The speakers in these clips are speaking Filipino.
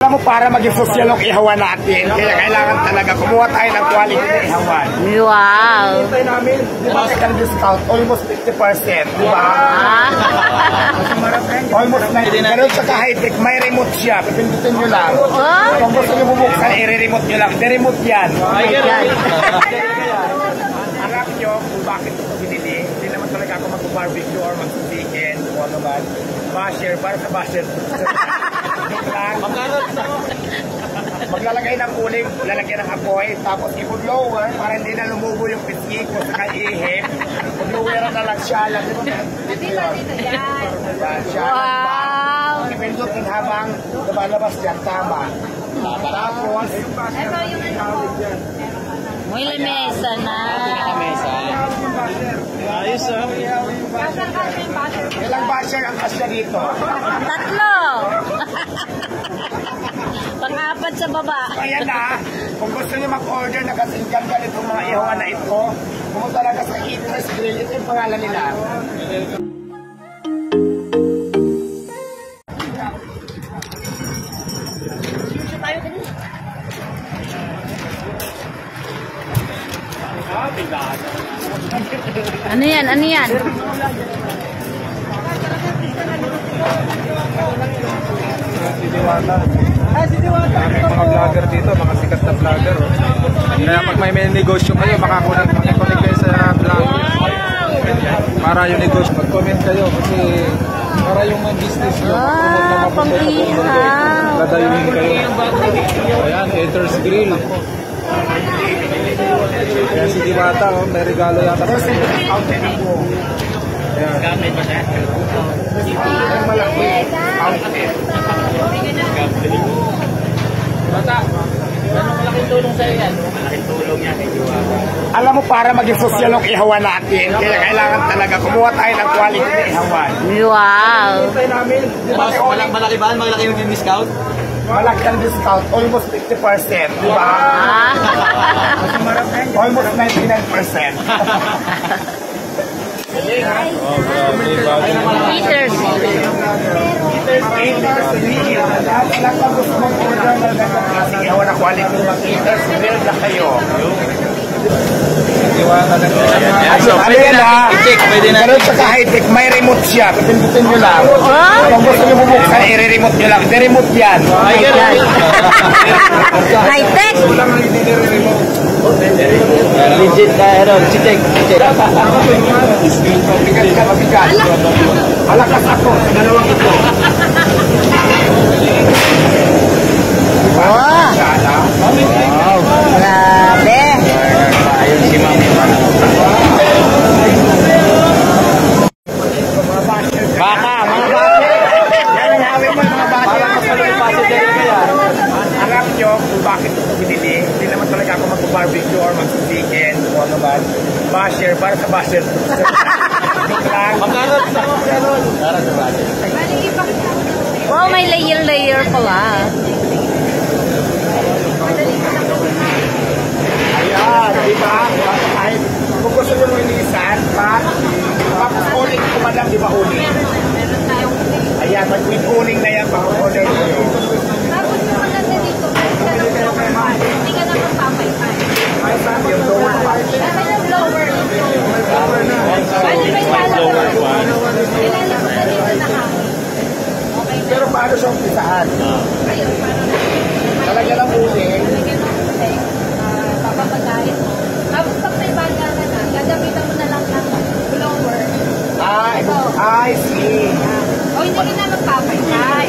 Mo para maging social ang ihawan natin. Kaya kailangan talaga kumuha tayo ng quality na ihawan. Wow! Hintay namin, di ba second discount, almost 50%. Di ba? Almost 90%. Pero sa high-tech, may remote siya. Pipindutin nyo lang. Kung gusto nyo bubuksan, i-remote nyo lang. De-remote yan. Alam nyo kung bakit ito binili. Hindi naman talaga ako mag-barbecue or mag-chicken o ano man. Basher, para sa basher. Maglalagay ng uling, lalagyan ng apoy, tapos i-blower para hindi na lumubo yung pisngi ko sa ihip. Blower na lang siya. Dito yan. Wow! Ipindutin habang lumalabas dyan, tama. Tapos, ito yung may lamesa na. Ayos ah. Ilang basher ang kasya dito? 3. Pang-apat sa baba. Ayan na. Kung gusto niyo mag-order na kasinggan ka nitong mga ihawan na ito, pumunta lang ka sa Eater's Grill. Ito yung pangalan nila. Ano yan? Ano yan? Si Diwata. May mga vlogger dito, mga sikat na vlogger. Kaya pag may negosyo kayo, makakulit kayo sa vlogger. Para yung negosyo, mag-comment kayo kasi para yung business nyo, dadayuhin kayo. Ayan, Eater's Grill. Ayan si Diwata, oh, may regalo yata pa sa inyo. Ayan. Gamit mo na. Ang malaki. Bata, malaking tulong sa'yo yan. Malaking tulong yan. Alam mo, para maging social ang ihawan natin, kaya kailangan talaga kumuha tayo ng quality na ihawan. Wow! Hintay namin, di ba? Malaki ba? Malaki yung discount? Malaki ang discount, almost 50%. Di ba? Almost 99%. Eater's Lahat pag gusto mag-order ng klaseng ihawan na quality, mag-Eater's Grill na kayo. Ayan na. Pero sa high-tech, may remote siya. Pipindutin nyo lang. Kung gusto nyo bubuksan, i-remote nyo lang. De-remote yan. high-tech. Legit ka, Aaron. Check. Mabigat ka, mabigat. Malakas ako sa dalawang ito. Wow! Grabe! Ayun si Mami. Baka, mga basher. Yan ang hawin mo, mga basher. Alam nyo kung bakit ito binili. Hindi naman talaga ako mag-barbecue or mag-chicken o ano man. Basher, para sa basher. Wow, may layer pala. Ayan, di ba? Kahit kung gusto nyo mo inisan, tapos uling ko man lang, di ba uling? Ayan, mag-with uling na yan, pang-order nyo. Tapos yung maganda dito, hindi ka naman papay-pay. Ay, saan yung lower part? Dapat yung blower. Pwede ba yung blower? Ilalabas na dito na hangin. Okay na. Pero paano siya umpisahan? Ayun, parang Talagyan ng uling. lagyan ng uling. Papapagayin mo. Tapos pag may baga na na, gagamitan mo na lang ng blower. I see. O hindi ka na magpapay-pay.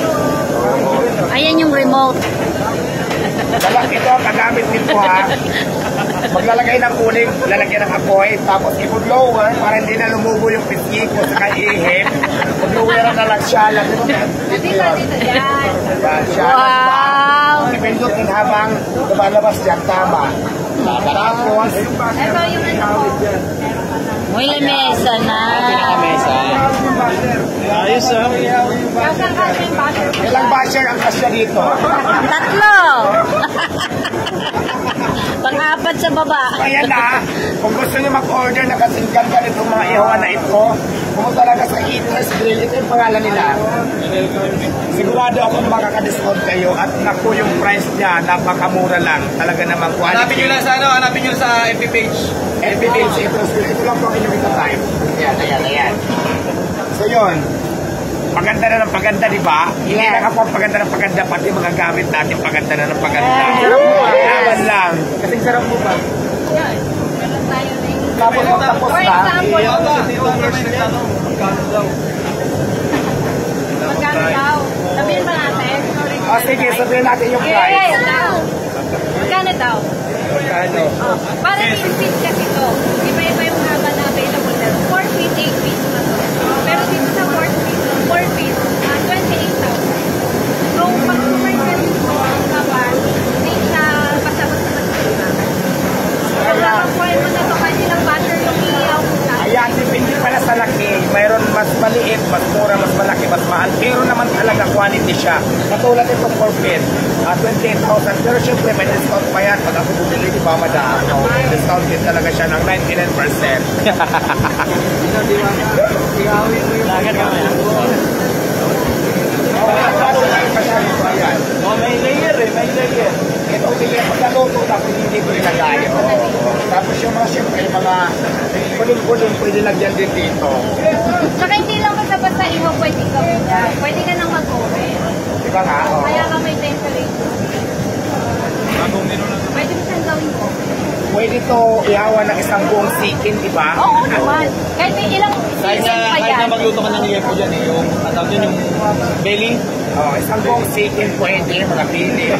Ayan yung remote. Ito ang kagamit nito ha. Maglalagay ng uling, lalagyan ng apoy, tapos i-blower para hindi na lumubo yung pisngi ko sa ihip. Blower na lang siya. Dito yan. Wow! Ipindutin habang lumalabas dyan, tama. Tapos, Ito yung May lamesa na. Ayos ah. Kasang kasi yung butter. ilang basher ang kasya dito? 3. Apat sa baba. Ayan na, kung gusto niyo mag-order na kasing ganda nitong mga ihawan na ito, pumunta lang sa Eater's Grill. Ito yung pangalan nila. Sigurado ako na makaka-discount kayo at naku yung price niya, napakamura lang. Talaga namang quality. Hanapin nyo lang sa hanapin nyo sa FB page. FB page, Eater's Grill. Ito lang po ang inyong time. Ayan. So yun, paganda na ng paganda, di ba? Hindi Yes. lang ako ang paganda ng paganda, pati mga gamit natin paganda na ng paganda. Yes. Laban lang. Kasing sarap mo ba? Yan. Meron tayo na yung... Tapos na. For example, Magkano daw? magkano daw? Sabihin ba natin? Sige, sabihin natin yung Yes, price. daw. Magkano daw? Magkano? Para 10 feet kasi ito. Iba-iba yung haba na available na. 4 feet, 8 feet na to. Pero dito sa 4 feet, 28,000. So, pag commercial ito, ang haba, hindi siya pasabot sa magkano. So, makakuha mo na ito kasi ng butter yung iyaw mo sa. Ayan, depende pala sa laki. Mayroon mas maliit, mas mura, mas malaki, mas mahal. Pero naman talaga quality siya. Katulad itong 4 feet, 28,000. Pero syempre may discount pa yan. Pag ako bumili, di ba madaan? No? Discount din talaga siya ng 99%. May layer may layer. Ito, bigyan pagkaluto, tapos hindi ko nilagay. Tapos yung mga syempre, yung mga kulong-kulong, pwede lagyan din dito. Saka hindi lang basta-basta ihaw pwede gawin yan. Pwede ka nang mag-oven. Di ba nga? Oo. Kaya ka may temperature. Pwede mo siyang gawin ko. Pwede to ihawan ng isang buong sikin, di ba? Oo naman. Kahit may ilang season pa yan. magluto ka ng liyepo dyan yung yung belly. Oh, isang buong chicken pwede, mga pili.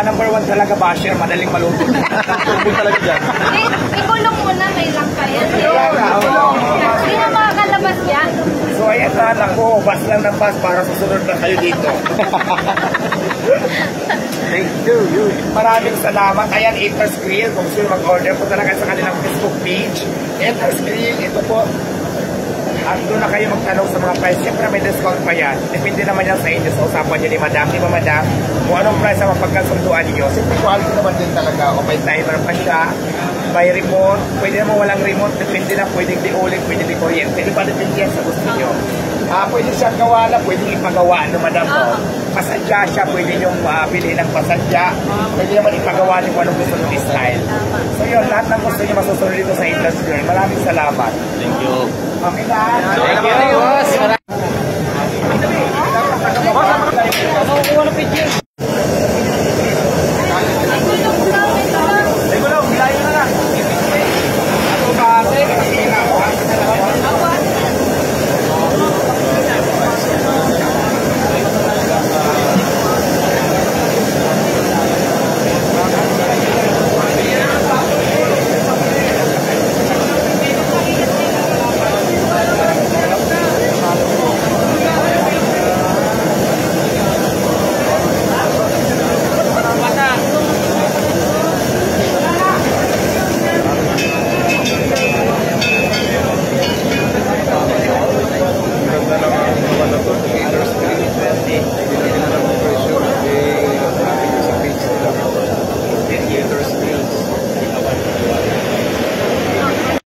Number 1 talaga basher, madaling maluto. Tubig talaga dyan. Ikulong mo na, may lang pa yan. Kaya nga, oo. Hindi na makakalabas yan. So ayan na, naku, bus lang ng bus para susunod na kayo dito. Thank you. Maraming salamat. Ayan, Eater's Grill. Kung gusto nyo mag-order po talaga sa kanilang Facebook page. Eater's Grill, ito po. At doon na kayo magtanong sa mga price. Siyempre may discount pa yan. Depende naman yan sa inyo. Sa usapan nyo ni Madam. Di ba Madam? Kung anong price ang mapagkasunduan nyo. Siyempre quality naman din talaga. O may timer pa siya. May remote. Pwede naman walang remote. Depende na. Pwedeng di ulit. Pwede di kuryente. Di ba depende yan sa gusto nyo. Pwede siyang gawa na. Pwede ipagawa. No Madam? Pasadya siya. Pwede nyo bilhin ng pasadya. Pwede naman ipagawa nyo kung anong gusto nyo style. So yun. Lahat ng gusto nyo masusunod dito sa Eater's Grill. Maraming salamat. Thank you. Okay na. Thank you, boss.